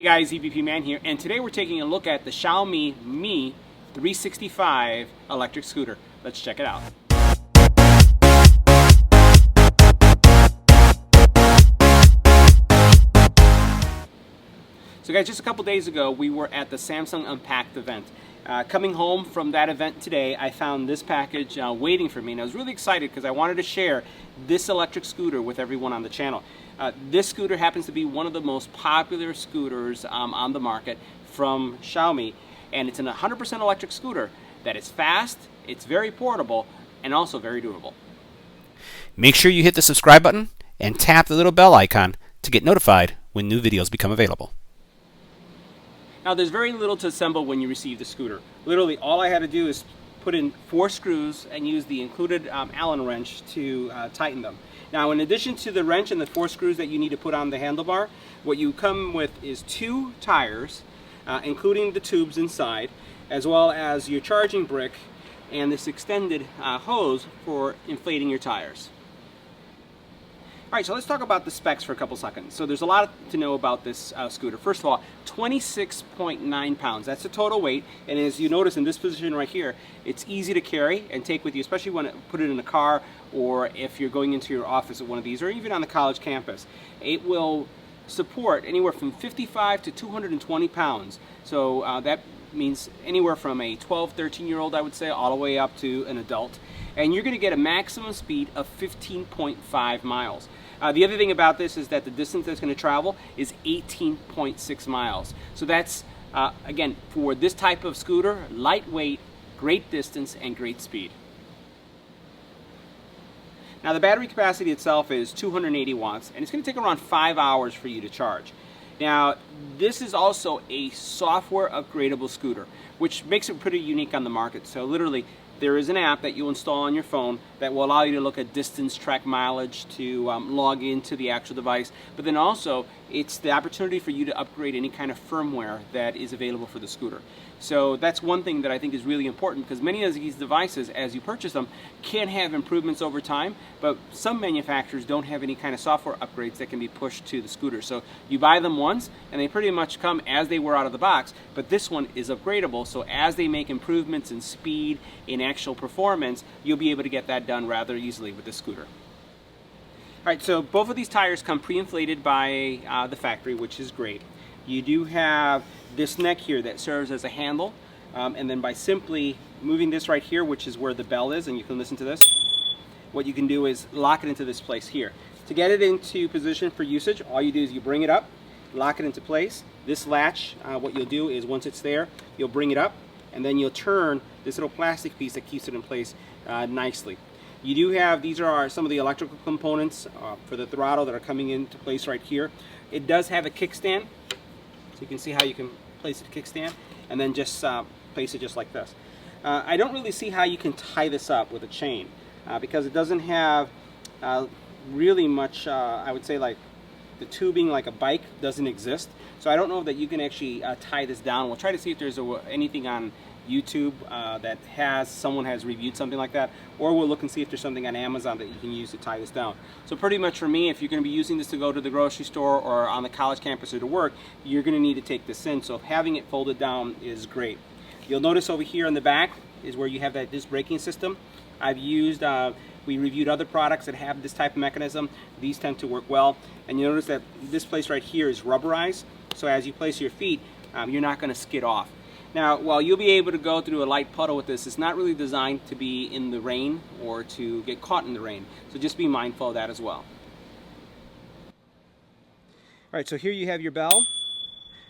Guys, EBPMAN here, and today we're taking a look at the Xiaomi Mi 365 electric scooter. Let's check it out. So guys, just a couple days ago we were at the Samsung Unpacked event. Coming home from that event today, I found this package waiting for me, and I was really excited because I wanted to share this electric scooter with everyone on the channel. This scooter happens to be one of the most popular scooters on the market from Xiaomi, and it's an 100% electric scooter that is fast, it's very portable, and also very durable. Make sure you hit the subscribe button and tap the little bell icon to get notified when new videos become available. Now there's very little to assemble when you receive the scooter. Literally all I had to do is put in 4 screws and use the included Allen wrench to tighten them. Now in addition to the wrench and the 4 screws that you need to put on the handlebar, what you come with is 2 tires, including the tubes inside, as well as your charging brick and this extended hose for inflating your tires. Alright, so let's talk about the specs for a couple seconds. So there's a lot to know about this scooter. First of all, 26.9 pounds. That's the total weight, and as you notice in this position right here, it's easy to carry and take with you, especially when you put it in a car or if you're going into your office at one of these, or even on the college campus. It will support anywhere from 55 to 220 pounds. So that means anywhere from a 12, 13-year-old, I would say, all the way up to an adult. And you're going to get a maximum speed of 15.5 miles. The other thing about this is that the distance that's going to travel is 18.6 miles. So that's, again, for this type of scooter, lightweight, great distance, and great speed. Now the battery capacity itself is 280 watts, and it's going to take around 5 hours for you to charge. Now, this is also a software upgradable scooter, which makes it pretty unique on the market. So literally, there is an app that you install on your phone that will allow you to look at distance, track mileage, to log into the actual device. But then also, it's the opportunity for you to upgrade any kind of firmware that is available for the scooter. So that's one thing that I think is really important, because many of these devices, as you purchase them, can have improvements over time, but some manufacturers don't have any kind of software upgrades that can be pushed to the scooter. So you buy them once, and they pretty much come as they were out of the box, but this one is upgradable, so as they make improvements in speed, in actual performance, you'll be able to get that done rather easily with this scooter. Alright, so both of these tires come pre-inflated by the factory, which is great. You do have this neck here that serves as a handle, and then by simply moving this right here, which is where the bell is, and you can listen to this, what you can do is lock it into this place here. To get it into position for usage, all you do is you bring it up, lock it into place. This latch, what you'll do is once it's there, you'll bring it up, and then you'll turn this little plastic piece that keeps it in place nicely. You do have, these are some of the electrical components for the throttle that are coming into place right here. It does have a kickstand, so you can see how you can place a kickstand, and then just place it just like this. I don't really see how you can tie this up with a chain because it doesn't have really much, I would say, like the tubing like a bike doesn't exist. So I don't know that you can actually tie this down. We'll try to see if there's anything on YouTube that someone has reviewed something like that, or we'll look and see if there's something on Amazon that you can use to tie this down. So pretty much for me, if you're going to be using this to go to the grocery store or on the college campus or to work, you're going to need to take this in. So having it folded down is great. You'll notice over here on the back is where you have that disc braking system. I've used, we reviewed other products that have this type of mechanism. These tend to work well. And you notice that this place right here is rubberized, so as you place your feet, you're not going to skid off. Now, while you'll be able to go through a light puddle with this, it's not really designed to be in the rain or to get caught in the rain. So just be mindful of that as well. Alright, so here you have your bell,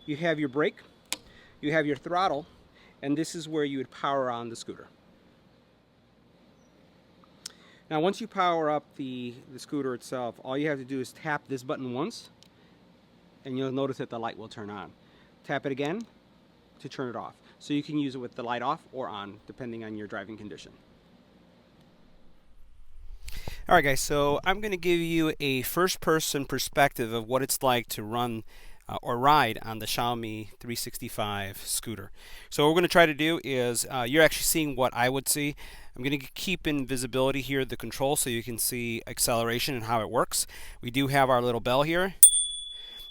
you have your brake, you have your throttle, and this is where you would power on the scooter. Now once you power up the scooter itself, all you have to do is tap this button once, and you'll notice that the light will turn on. Tap it again to turn it off. So you can use it with the light off or on, depending on your driving condition. Alright guys, so I'm going to give you a first-person perspective of what it's like to run or ride on the Xiaomi 365 scooter. So what we're going to try to do is, you're actually seeing what I would see. I'm going to keep in visibility here the control so you can see acceleration and how it works. We do have our little bell here.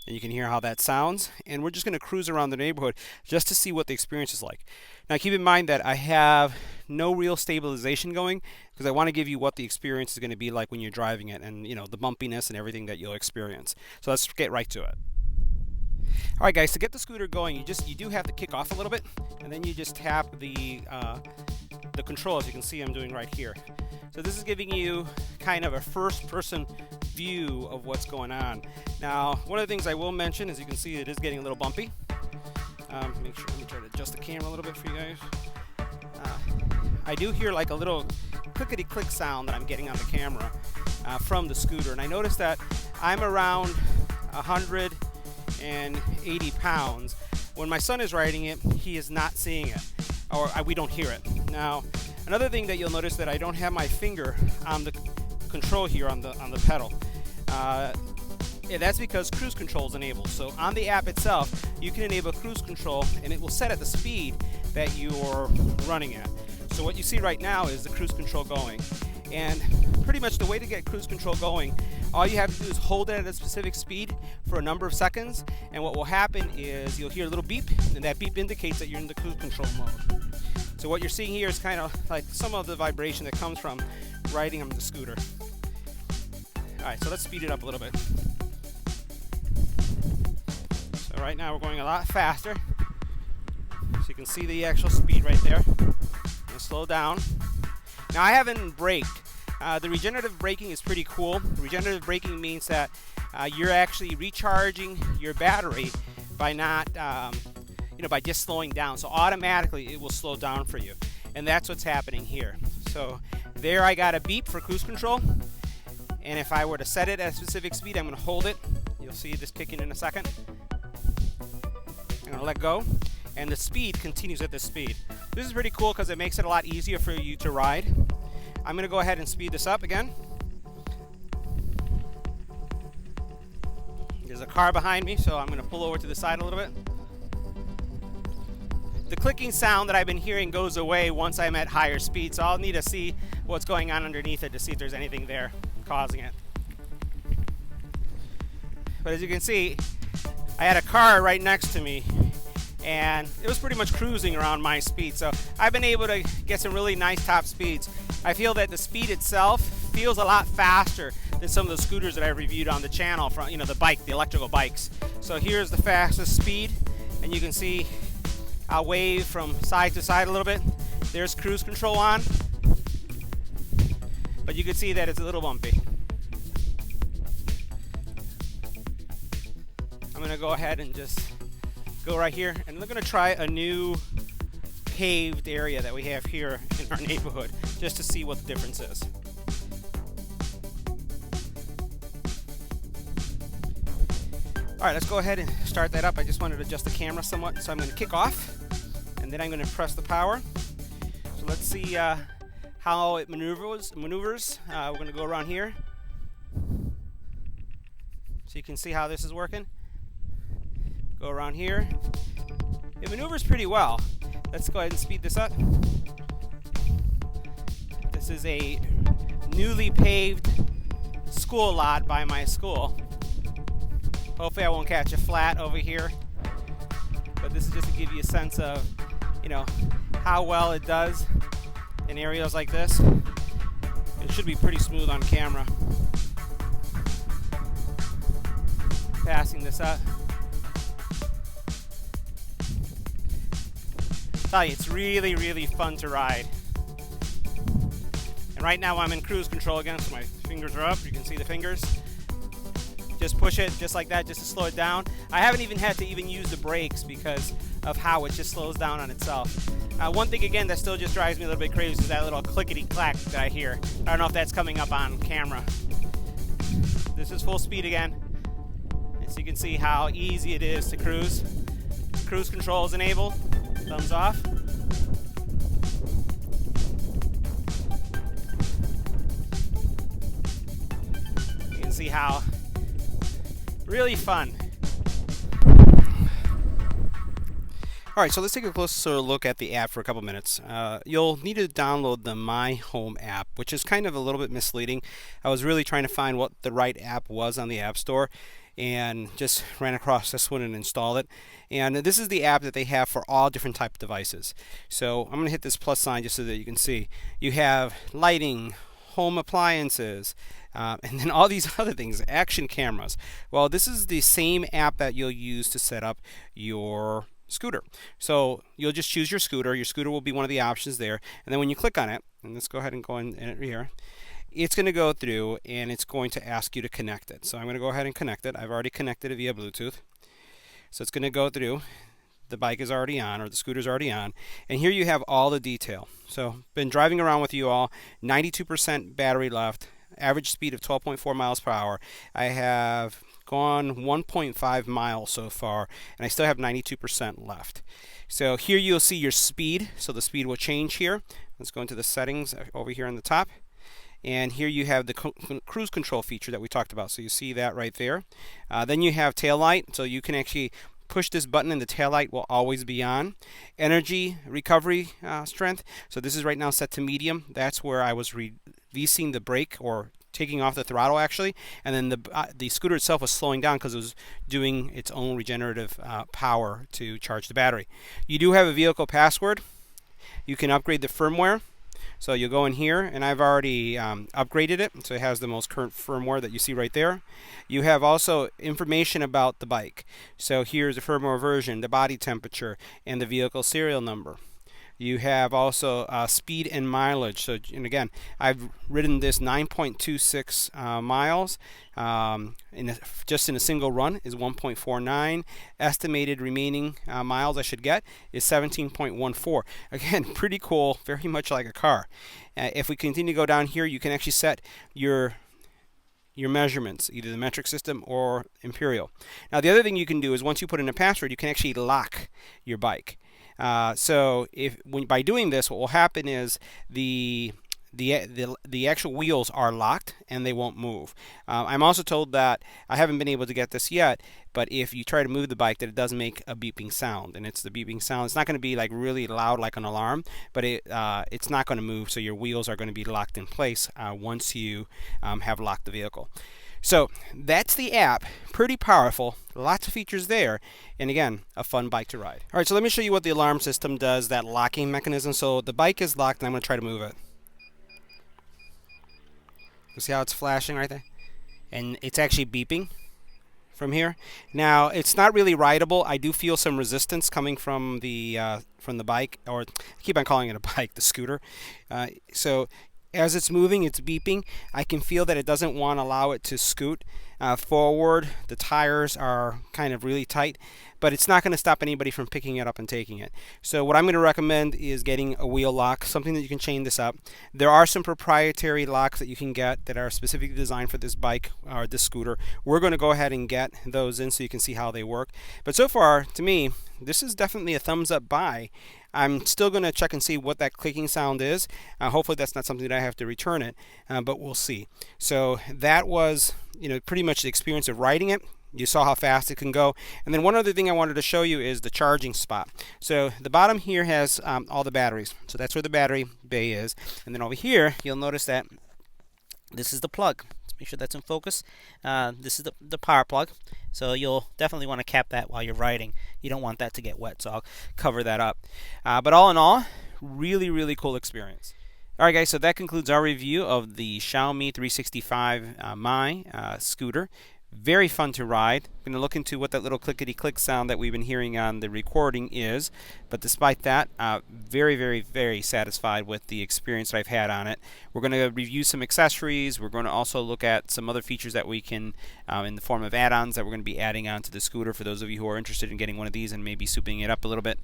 and you can hear how that sounds. And we're just going to cruise around the neighborhood just to see what the experience is like. Now keep in mind that I have no real stabilization going, because I want to give you what the experience is going to be like when you're driving it, and the bumpiness and everything that you'll experience. So let's get right to it. Alright guys, to get the scooter going, you do have to kick off a little bit, and then you just tap the control, as you can see I'm doing right here. So this is giving you kind of a first-person view of what's going on. Now, one of the things I will mention, as you can see, it is getting a little bumpy. Let me try to adjust the camera a little bit for you guys. I do hear like a little clickety-click sound that I'm getting on the camera from the scooter, and I noticed that I'm around 180 pounds. When my son is riding it, he is not seeing it, or we don't hear it. Now, another thing that you'll notice that I don't have my finger on the control here on the pedal. That's because cruise control is enabled. So on the app itself, you can enable cruise control, and it will set at the speed that you're running at. So what you see right now is the cruise control going. And pretty much the way to get cruise control going, all you have to do is hold it at a specific speed for a number of seconds, and what will happen is you'll hear a little beep, and that beep indicates that you're in the cruise control mode. So what you're seeing here is kind of like some of the vibration that comes from riding on the scooter. Alright, so let's speed it up a little bit. So right now we're going a lot faster. So you can see the actual speed right there. And slow down. Now I haven't braked. The regenerative braking is pretty cool. Regenerative braking means that you're actually recharging your battery by not, by just slowing down. So automatically it will slow down for you. And that's what's happening here. So there I got a beep for cruise control. And if I were to set it at a specific speed, I'm going to hold it. You'll see this kicking in a second. I'm going to let go. And the speed continues at this speed. This is pretty cool because it makes it a lot easier for you to ride. I'm going to go ahead and speed this up again. There's a car behind me, so I'm going to pull over to the side a little bit. The clicking sound that I've been hearing goes away once I'm at higher speed, so I'll need to see what's going on underneath it to see if there's anything there causing it. But as you can see, I had a car right next to me, and it was pretty much cruising around my speed. So I've been able to get some really nice top speeds. I feel that the speed itself feels a lot faster than some of the scooters that I've reviewed on the channel from, the electrical bikes. So here's the fastest speed, and you can see I'll wave from side to side a little bit. There's cruise control on, but you can see that it's a little bumpy. I'm going to go ahead and just go right here, and we're going to try a new paved area that we have here in our neighborhood just to see what the difference is. Alright, let's go ahead and start that up. I just wanted to adjust the camera somewhat, so I'm going to kick off, and then I'm going to press the power. So let's see how it maneuvers. We're going to go around here so you can see how this is working. Go around here. It maneuvers pretty well. Let's go ahead and speed this up. This is a newly paved school lot by my school. Hopefully I won't catch a flat over here. But this is just to give you a sense of, how well it does in areas like this. It should be pretty smooth on camera. Passing this up. Tell you, it's really, really fun to ride. And right now I'm in cruise control again, so my fingers are up. You can see the fingers. Just push it just like that, just to slow it down. I haven't even had to use the brakes because of how it just slows down on itself. One thing again that still just drives me a little bit crazy is that little clickety clack that I hear. I don't know if that's coming up on camera. This is full speed again. And so you can see how easy it is to cruise. Cruise control is enabled. Thumbs off. You can see how really fun. Alright, so let's take a closer look at the app for a couple minutes. You'll need to download the My Home app, which is kind of a little bit misleading. I was really trying to find what the right app was on the App Store, and just ran across this one and installed it. And this is the app that they have for all different type of devices. So I'm going to hit this plus sign just so that you can see. You have lighting, home appliances, and then all these other things, action cameras. Well, this is the same app that you'll use to set up your scooter. So you'll just choose your scooter. Your scooter will be one of the options there. And then when you click on it, and let's go ahead and go in here, it's going to go through and it's going to ask you to connect it. So I'm going to go ahead and connect it. I've already connected it via Bluetooth. So it's going to go through. The bike is already on, or the scooter's already on. And here you have all the detail. So been driving around with you all, 92% battery left, average speed of 12.4 miles per hour. I have gone 1.5 miles so far, and I still have 92% left. So here you'll see your speed. So the speed will change here. Let's go into the settings over here on the top. And here you have the cruise control feature that we talked about. So you see that right there. Then you have tail light. So you can actually push this button and the tail light will always be on. Energy recovery strength. So this is right now set to medium. That's where I was releasing the brake, or taking off the throttle actually. And then the scooter itself was slowing down because it was doing its own regenerative power to charge the battery. You do have a vehicle password. You can upgrade the firmware. So you'll go in here, and I've already upgraded it, so it has the most current firmware that you see right there. You have also information about the bike. So here's the firmware version, the body temperature, and the vehicle serial number. You have also speed and mileage. So, and again, I've ridden this 9.26 miles. Just in a single run is 1.49. Estimated remaining miles I should get is 17.14. Again, pretty cool, very much like a car. If we continue to go down here, you can actually set your measurements, either the metric system or imperial. Now, the other thing you can do is once you put in a password, you can actually lock your bike. So by doing this, what will happen is the actual wheels are locked and they won't move. I'm also told that, I haven't been able to get this yet, but if you try to move the bike, that it does make a beeping sound, and it's the beeping sound. It's not going to be like really loud like an alarm, but it's not going to move, so your wheels are going to be locked in place once you have locked the vehicle. So that's the app. Pretty powerful, lots of features there, and again, a fun bike to ride. All right, so let me show you what the alarm system does, that locking mechanism. So the bike is locked, and I'm going to try to move it. You see how it's flashing right there? And it's actually beeping from here. Now, it's not really rideable. I do feel some resistance coming from the bike, or I keep on calling it a bike, the scooter. So as it's moving, it's beeping. I can feel that it doesn't want to allow it to scoot forward. The tires are kind of really tight, but it's not going to stop anybody from picking it up and taking it. So what I'm going to recommend is getting a wheel lock, something that you can chain this up. There are some proprietary locks that you can get that are specifically designed for this bike or this scooter. We're going to go ahead and get those in so you can see how they work. But so far, to me, this is definitely a thumbs up buy. I'm still going to check and see what that clicking sound is. Hopefully that's not something that I have to return it, but we'll see. So that was, pretty much the experience of riding it. You saw how fast it can go. And then one other thing I wanted to show you is the charging spot. So the bottom here has all the batteries. So that's where the battery bay is. And then over here, you'll notice that this is the plug. Let's make sure that's in focus. This is the power plug. So you'll definitely want to cap that while you're riding. You don't want that to get wet, so I'll cover that up. But all in all, really, really cool experience. Alright guys, so that concludes our review of the Xiaomi 365 Mi scooter. Very fun to ride. I'm going to look into what that little clickety-click sound that we've been hearing on the recording is. But despite that, very, very, very satisfied with the experience that I've had on it. We're going to review some accessories. We're going to also look at some other features that we can, in the form of add-ons, that we're going to be adding onto the scooter for those of you who are interested in getting one of these and maybe souping it up a little bit.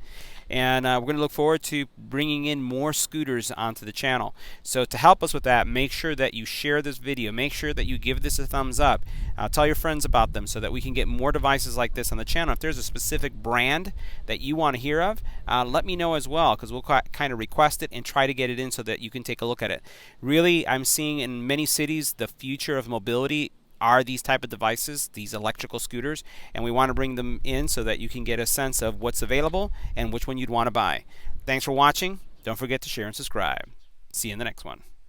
And we're going to look forward to bringing in more scooters onto the channel. So to help us with that, make sure that you share this video. Make sure that you give this a thumbs up. Tell your friends about them so that we can get more devices like this on the channel. If there's a specific brand that you want to hear of, let me know as well, because we'll kind of request it and try to get it in so that you can take a look at it. Really, I'm seeing in many cities the future of mobility are these type of devices, these electrical scooters, and we want to bring them in so that you can get a sense of what's available and which one you'd want to buy. Thanks for watching. Don't forget to share and subscribe. See you in the next one.